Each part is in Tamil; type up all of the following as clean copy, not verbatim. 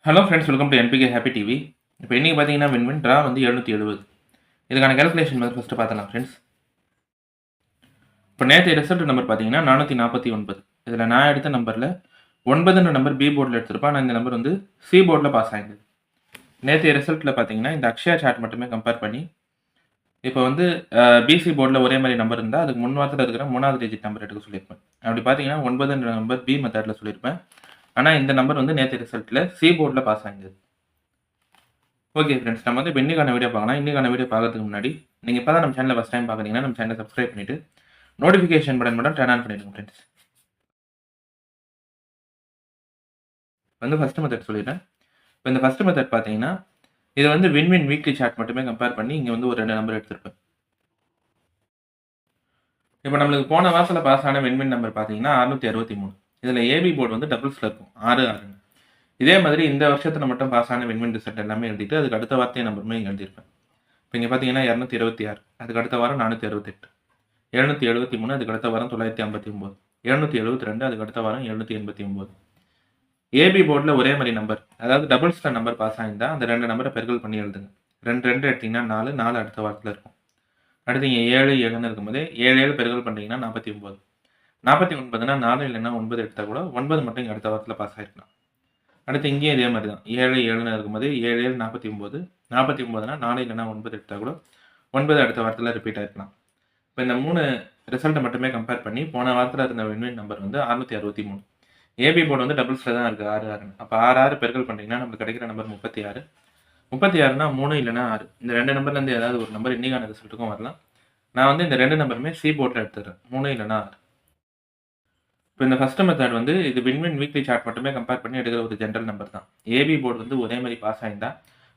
Hello friends, welcome to NPK happy TV. இப்போ இன்றைக்கி பார்த்தீங்கன்னா வின் ட்ரா வந்து 770. இதுக்கான கேல்குலேஷன் வந்து ஃபஸ்ட்டு பார்த்தலாம் ஃப்ரெண்ட்ஸ். இப்போ நேற்று ரிசல்ட் நம்பர் பார்த்தீங்கன்னா 449. இதில் நான் எடுத்த நம்பரில் 9ன்ற நம்பர் பி போர்டில் எடுத்திருப்பேன். ஆனால் இந்த நம்பர் வந்து சி போர்டில் பாஸ் ஆகிடுது. நேற்று ரிசல்ட்டில் பார்த்தீங்கன்னா இந்த அக்ஷயா சார்ட் மட்டுமே கம்பேர் பண்ணி இப்போ வந்து பிசி போர்டில் ஒரே மாதிரி நம்பர் இருந்தால் அதுக்கு முன் வாரத்தில் இருக்கிற 3வது டிஜிட் நம்பர் எடுக்க சொல்லியிருப்பேன். அப்படி பார்த்தீங்கன்னா 9ன்ற நம்பர் பி மெத்தடில் சொல்லியிருப்பேன். ஆனால் இந்த நம்பர் வந்து நேற்று ரிசல்ட்டில் சி போர்டில் பாஸ் ஆகிடுது. ஓகே ஃப்ரெண்ட்ஸ், நம்ம வந்து இப்போ இன்னைக்கான வீடியோ பார்க்கலாம். இன்னைக்கான வீடியோ பார்க்கறதுக்கு முன்னாடி நீங்கள் இப்போ தான் நம்ம சேனலை ஃபஸ்ட் டைம் பார்க்குறீங்கன்னா நம்ம சேனலை சப்ஸ்கிரைப் பண்ணிவிட்டு நோட்டிஃபிகேஷன் பட்டன் மட்டும் டர்ன் ஆன் பண்ணிடுங்க ஃப்ரெண்ட்ஸ். வந்து ஃபஸ்ட்டு மெத்தட் சொல்லிடுறேன். இப்போ இந்த ஃபஸ்ட்டு மெத்தட் பார்த்தீங்கன்னா இது வந்து வின் வீக்லி சார்ட் மட்டுமே கம்பேர் பண்ணி இங்கே வந்து ஒரு 2 நம்பர் எடுத்திருப்பேன். இப்போ நம்மளுக்கு போன வாரத்தில் பாஸ் ஆன வின் நம்பர் பார்த்தீங்கன்னா 663. இதில் ஏபி போர்டு வந்து டபுள்ஸில் இருக்கும் 6 6. இதே மாதிரி இந்த வருஷத்தில் மட்டும் பாஸ் ஆன வின் ரிசல்ட் எல்லாமே எழுதிட்டு அதுக்கு அடுத்த வார்த்தை நம்பருமே இங்கே எழுதியிருப்பேன். இப்போ இங்கே பார்த்தீங்கன்னா 226, அதுக்கு அடுத்த வாரம் 468, 773, அதுக்கு அடுத்த வாரம் 959, 772, அதுக்கு அடுத்த வாரம் 789. ஏபி போர்டில் ஒரே மாதிரி நம்பர், அதாவது டபுள் ஸ்டார் நம்பர் பாஸ் ஆகிருந்தால் அந்த 2 நம்பரை பெருக்கல் பண்ணி எழுதுங்க. 2 எடுத்திங்கன்னா 4, 4 அடுத்த வாரத்தில் இருக்கும். அடுத்து இங்கே 7 7ன்னு இருக்கும்போது 7 பெருக்கல் பண்ணுறீங்கன்னா 49. 49னா 4 இல்லைன்னா 9 எடுத்தால் கூட 9 மட்டும் இங்கே அடுத்த வாரத்தில் பாஸ் ஆகிருக்கலாம். அடுத்து இங்கேயும் இதே மாதிரி தான் 7 7ன்னு இருக்கும்போது 7 7 49, 49னா 4 இல்லைன்னா 9 எடுத்தால் கூட 9 அடுத்த வாரத்தில் ரிப்பீட் ஆகிருக்கலாம். இப்போ இந்த 3 ரிசல்ட்டை மட்டுமே கம்பேர் பண்ணி போன வாரத்தில் இருந்த வின் நம்பர் வந்து 663. ஏபி போர்டு வந்து டபுள்ஸில் தான் இருக்குது 6 6. அப்போ 6 6 பெருக்கல் பண்ணிங்கன்னா நமக்கு கிடைக்கிற நம்பர் 36. 36னா 3 இல்லைன்னா 6. இந்த 2 நம்பர்லேருந்து ஏதாவது ஒரு நம்பர் இன்றைக்கான ரிசல்ட்டுக்கும் வரலாம். நான் வந்து இந்த 2 நம்பருமே சி போர்டில் எடுத்துடுறேன், 3 இல்லைன்னா 6. இப்போ இந்த ஃபஸ்ட்டு மெத்தட் வந்து இது வின் வீக்லி சார்ட் மட்டுமே கம்பேர் பண்ணி எடுக்கிற ஒரு ஜென்ரல் நம்பர் தான். ஏபி போர்டு வந்து ஒரே மாதிரி பாஸ் ஆகிருந்தால்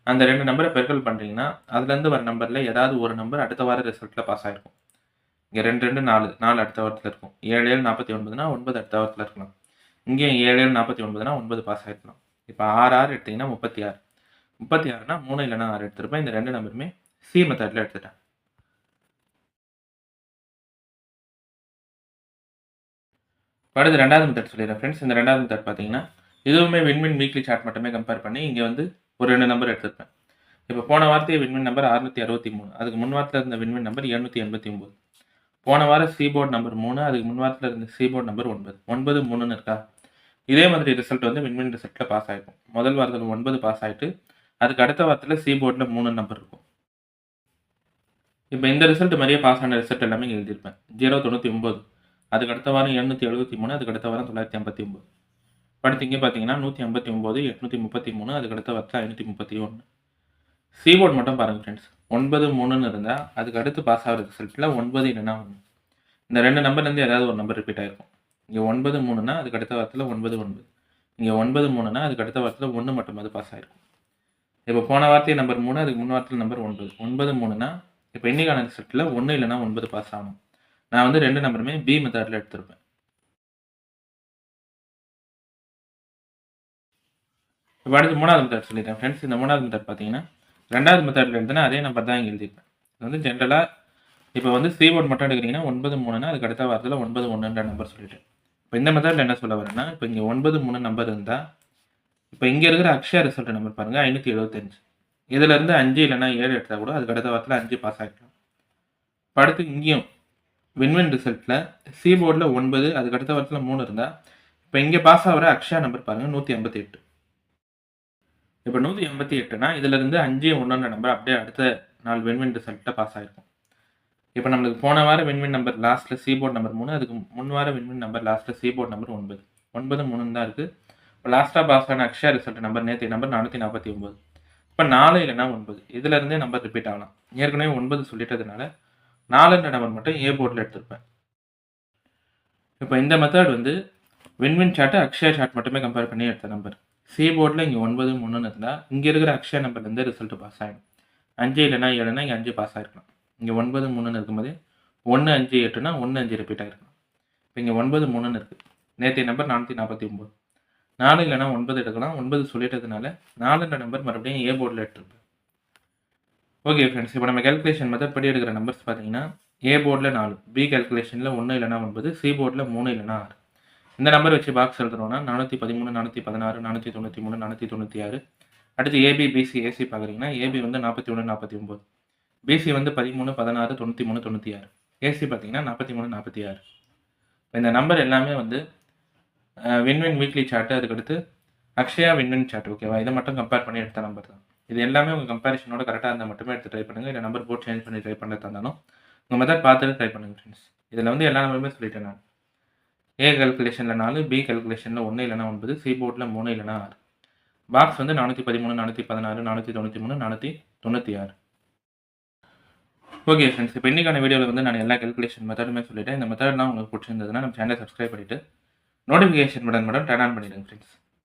அந்த 2 நம்பரை பெருக்கல் பண்ணுறீங்கன்னா அதுலேருந்து வர நம்பரில் ஏதாவது ஒரு நம்பர் அடுத்த வார ரிசல்ட்டில் பாஸ் ஆகிருக்கும். இங்கே 2 2 4 4 அடுத்த வாரத்தில் இருக்கும். 7 7 49னா 9 அடுத்த வாரத்தில் இருக்கலாம். இங்கேயும் 7 7 49னா 9 பாஸ் ஆகிருக்கலாம். இப்போ 6 6 எடுத்திங்கன்னா 36. 36னா 3 இல்லைன்னா 6 எடுத்திருப்பேன். இந்த 2 நம்பருமே சி மெத்தடில் எடுத்துட்டேன். அடுத்து 2வது மெத்தட் சொல்லிடுறேன் ஃப்ரெண்ட்ஸ். இந்த 2வது மெத்தட் பார்த்தீங்கன்னா இதுவுமே வின் வீக்லி சார்ட் மட்டுமே கம்பேர் பண்ணி இங்கே வந்து ஒரு 2 நம்பர் எடுத்திருப்பேன். இப்போ போன வாரத்தையே வின் நம்பர் 663, அதுக்கு முன் வாரத்தில் இருந்த வின் நம்பர் 789. போன வாரம் சி போர்டு நம்பர் 3, அதுக்கு முன் வாரத்தில் இருந்த சி போர்டு நம்பர் 9. 9 3ன்னு இருக்கா? இதே மாதிரி ரிசல்ட் வந்து வின் ரிசல்ட்டில் பாஸ் ஆகிருக்கும். முதல் வாரத்தில் 9 பாஸ் ஆகிட்டு அதுக்கு அடுத்த வாரத்தில் சி போர்டில் 3 நம்பர் இருக்கும். இப்போ இந்த ரிசல்ட் மாதிரியே பாஸ் ஆன ரிசல்ட் எல்லாமே இங்கே எழுதியிருப்பேன். 099, அதுக்கு அடுத்த வாரம் 773, அதுக்கு அடுத்த வாரம் 959. அடுத்து இங்கே பார்த்தீங்கன்னா 159, 833, அதுக்கு அடுத்த வாரத்தில் 531. சி போர்டு மட்டும் பாருங்கள் ஃப்ரெண்ட்ஸ். 9 3ன்னு இருந்தால் அதுக்கு அடுத்து பாஸ் ஆகிற ரிசல்ட்டில் 9 இல்லைன்னா 1. இந்த 2 நம்பர்லேருந்து ஏதாவது ஒரு நம்பர் ரிப்பீட் ஆகிருக்கும். இங்கே 9 3னா அதுக்கு அடுத்த வாரத்தில் 9 9. இங்கே 9 3னா அதுக்கு அடுத்த வாரத்தில் 1 மட்டுமாவது பாஸ் ஆகிருக்கும். இப்போ போன வாரத்தையே நம்பர் 3, அதுக்கு முன் வாரத்தில் நம்பர் 9. 9 3னா இப்போ இன்றைக்கான ரிசல்ட்டில் 1 இல்லைன்னா 9 பாஸ் ஆகணும். நான் வந்து 2 நம்பருமே பி மெத்தடில் எடுத்திருப்பேன். இப்போ அடுத்து 3வது மெத்தட் சொல்லிடுறேன் ஃப்ரெண்ட்ஸ். இந்த 3வது மெத்தட் பார்த்தீங்கன்னா 2வது மெத்தடில் எழுதுனா அதே நம்பர் தான் இங்கே எழுதியிருப்பேன். இது வந்து ஜென்ரலாக இப்போ வந்து சி போர்டு மட்டும் எடுக்கிறீங்கன்னா 9 3னா அதுக்கு அடுத்த வாரத்தில் 9 1ன்ற நம்பர் சொல்லிட்டேன். இப்போ இந்த மெத்தடில் என்ன சொல்ல வரேன்னா இப்போ இங்கே 9 3 நம்பர் இருந்தால் இப்போ இங்கே இருக்கிற அக்ஷயா ரிசல்ட் நம்பர் பாருங்கள் 575. இதிலேருந்து 5 இல்லைன்னா 7 எடுத்தால் கூட அதுக்கு அடுத்த வாரத்தில் 5 பாஸ் ஆகிக்கலாம். இப்போ அடுத்து இங்கேயும் வின் ரிசல்ட்டில் சி போர்டில் 9, அதுக்கு அடுத்த வாரத்தில் 3 இருந்தால் இப்போ இங்கே பாஸ் ஆகிற அக்ஷயா நம்பர் பாருங்கள் 188. இப்போ 188னா இதிலேருந்து 5 1ன்ற நம்பர் அப்படியே அடுத்த நாள் வின் ரிசல்ட்டில் பாஸ் ஆகிருக்கும். இப்போ நம்மளுக்கு போன வாரம் வின் நம்பர் லாஸ்ட்டில் சி போர்டு நம்பர் 3, அதுக்கு முன் வாரம் வின் நம்பர் லாஸ்ட்டில் சி போர்டு நம்பர் 9. 9 3ன்னு தான் இருக்குது. இப்போ லாஸ்ட்டாக பாஸ் ஆன அக்ஷயா ரிசல்ட் நம்பர் நேற்று நம்பர் 449. இப்போ 4 இல்லைன்னா 9 இதிலேருந்தே நம்பர் ரிப்பீட் ஆகலாம். ஏற்கனவே 9 சொல்லிட்டதுனால 4ன்ற நம்பர் மட்டும் ஏ போர்டில் எடுத்திருப்பேன். இப்போ இந்த மெத்தட் வந்து வின் சார்ட்டு அக்ஷயா சார்ட் மட்டுமே கம்பேர் பண்ணி எடுத்த நம்பர். சி போர்டில் இங்கே 9 3ன்னு இருந்தால் இங்கே இருக்கிற அக்ஷயா நம்பர்லேருந்து ரிசல்ட் பாஸ் ஆகிடும். 5 இல்லைன்னா 7னா இங்கே 5 பாஸ் ஆகிருக்கலாம். இங்கே 9 3ன்னு இருக்கும்போது 1 5 8னா 1 5 ரிப்பீட் ஆகிருக்கலாம். இப்போ இங்கே 9 3ன்னு இருக்குது. நேற்றைய நம்பர் 449. 4 இல்லைன்னா 9 எடுக்கலாம். 9 சொல்லிட்டதுனால 4ன்ற நம்பர் மறுபடியும் ஏ போர்டில் எடுத்துருப்பேன். ஓகே ஃப்ரெண்ட்ஸ், இப்போ நம்ம கேல்குலேஷன் மெத்தட் படி எடுக்கிற நம்பர்ஸ் பார்த்தீங்கன்னா ஏ போர்டில் 4, பி கேல்குலேஷனில் 1 இல்லைன்னா 9, சி போர்டில் 3 இல்லைன்னா 6. இந்த நம்பர் வச்சு பாக்ஸ் எழுதுறோம்னா 413, 416, 493, 496. அடுத்து ஏபி, பிசி, ஏசி பார்க்குறீங்கன்னா ஏபி வந்து 41, 49. பிசி வந்து 13, 16, 93, 96. ஏசி பார்த்தீங்கன்னா 43, 46. இந்த நம்பர் எல்லாமே வந்து வின்வின் வீக்லி சார்ட்டு, அதுக்கடுத்து அக்ஷயா வின்வின் சார்ட். ஓகேவா? இதை மட்டும் கம்பேர் பண்ணி எடுத்த நம்பர் தான். இது எல்லாமே உங்கள் கம்பேரிஷனோட கரெக்டாக இருந்தால் மட்டுமே எடுத்து ட்ரை பண்ணுங்கள். இல்லை நம்பர் போட்டு சேஞ்ச் பண்ணி ட்ரை பண்ணுறதா இருந்தாலும் உங்கள் மெத்தட் பார்த்துட்டு ட்ரை பண்ணுங்கள் ஃப்ரெண்ட்ஸ். இதில் வந்து எல்லா நம்பருமே சொல்லிட்டேன் நான். ஏ கல்குலேஷனில் 4, பி கல்குலேஷனில் 1 இல்லைனா 9, சி போர்டில் 3 இல்லைனா 6. பாக்ஸ் வந்து 413, 416, 493, 496. ஓகே ஃப்ரெண்ட்ஸ், இப்போ இன்றைக்கான வீடியோவில் வந்து நான் எல்லா கல்குலேஷன் மெத்தடுமே சொல்லிட்டேன். இந்த மெத்தட்லாம் உங்களுக்கு பிடிச்சிருந்ததுன்னா நம்ம சேனலை சப்ஸ்கிரைப் பண்ணிவிட்டு நோட்டிஃபிகேஷன் பட்டன் மட்டும் டர்ன் ஆன் பண்ணிடுங்க ஃப்ரெண்ட்ஸ்.